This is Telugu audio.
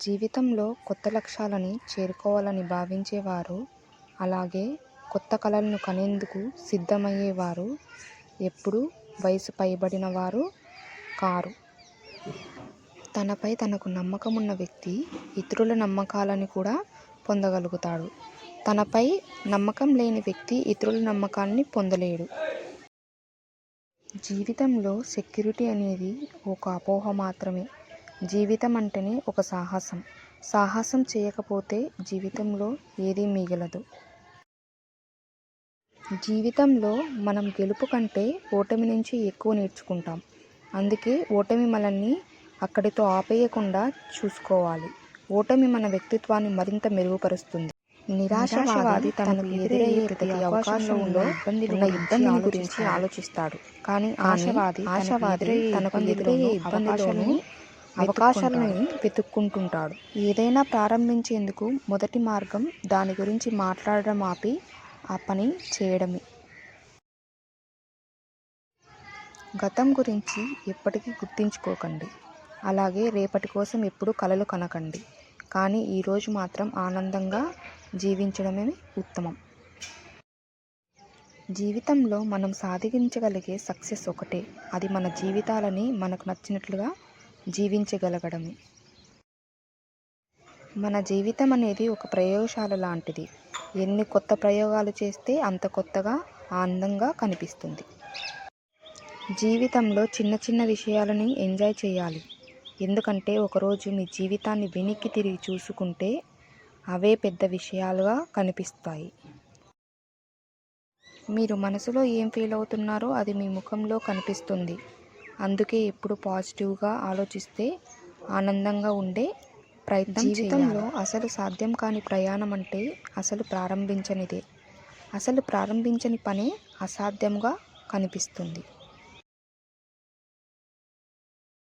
జీవితంలో కొత్త లక్ష్యాలని చేరుకోవాలని భావించేవారు, అలాగే కొత్త కలలను కనేందుకు సిద్ధమయ్యేవారు ఎప్పుడూ వయసు పైబడిన వారు కారు. తనపై తనకు నమ్మకమున్న వ్యక్తి ఇతరుల నమ్మకాలని కూడా పొందగలుగుతాడు. తనపై నమ్మకం లేని వ్యక్తి ఇతరుల నమ్మకాన్ని పొందలేడు. జీవితంలో సెక్యూరిటీ అనేది ఒక అపోహ మాత్రమే. జీవితం అంటేనే ఒక సాహసం. సాహసం చేయకపోతే జీవితంలో ఏదీ మిగలదు. జీవితంలో మనం గెలుపు కంటే ఓటమి నుంచి ఎక్కువ నేర్చుకుంటాం. అందుకే ఓటమి మనల్ని అక్కడితో ఆపేయకుండా చూసుకోవాలి. ఓటమి మన వ్యక్తిత్వాన్ని మరింత మెరుగుపరుస్తుంది. నిరాశవాది తనకు ఎదురయ్యే ప్రతి అవకాశంలో ఉన్న ఇబ్బందిని గురించి ఆలోచిస్తాడు. కానీ ఆశవాది తనకు ఎదురయ్యే ఇబ్బందులను అవకాశాలను వెతుక్కుంటుంటాడు. ఏదైనా ప్రారంభించేందుకు మొదటి మార్గం దాని గురించి మాట్లాడడం ఆపి ఆ పని చేయడమే. గతం గురించి ఎప్పటికీ గుర్తించుకోకండి. అలాగే రేపటి కోసం ఎప్పుడూ కలలు కనకండి. కానీ ఈరోజు మాత్రం ఆనందంగా జీవించడమే ఉత్తమం. జీవితంలో మనం సాధించగలిగే సక్సెస్ ఒకటే, అది మన జీవితాలని మనకు నచ్చినట్లుగా జీవించగలగడమే. మన జీవితం అనేది ఒక ప్రయోగశాల లాంటిది. ఎన్ని కొత్త ప్రయోగాలు చేస్తే అంత కొత్తగా ఆనందంగా కనిపిస్తుంది. జీవితంలో చిన్న చిన్న విషయాలని ఎంజాయ్ చేయాలి. ఎందుకంటే ఒకరోజు మీ జీవితాన్ని వెనక్కి తిరిగి చూసుకుంటే అవే పెద్ద విషయాలుగా కనిపిస్తాయి. మీరు మనసులో ఏం ఫీల్ అవుతున్నారో అది మీ ముఖంలో కనిపిస్తుంది. అందుకే ఎప్పుడు పాజిటివ్గా ఆలోచిస్తే ఆనందంగా ఉండే ప్రయత్నం జీవితంలో అసలు సాధ్యం కాని ప్రయాణం అంటే అసలు ప్రారంభించనిదే. అసలు ప్రారంభించని పనే అసాధ్యంగా కనిపిస్తుంది.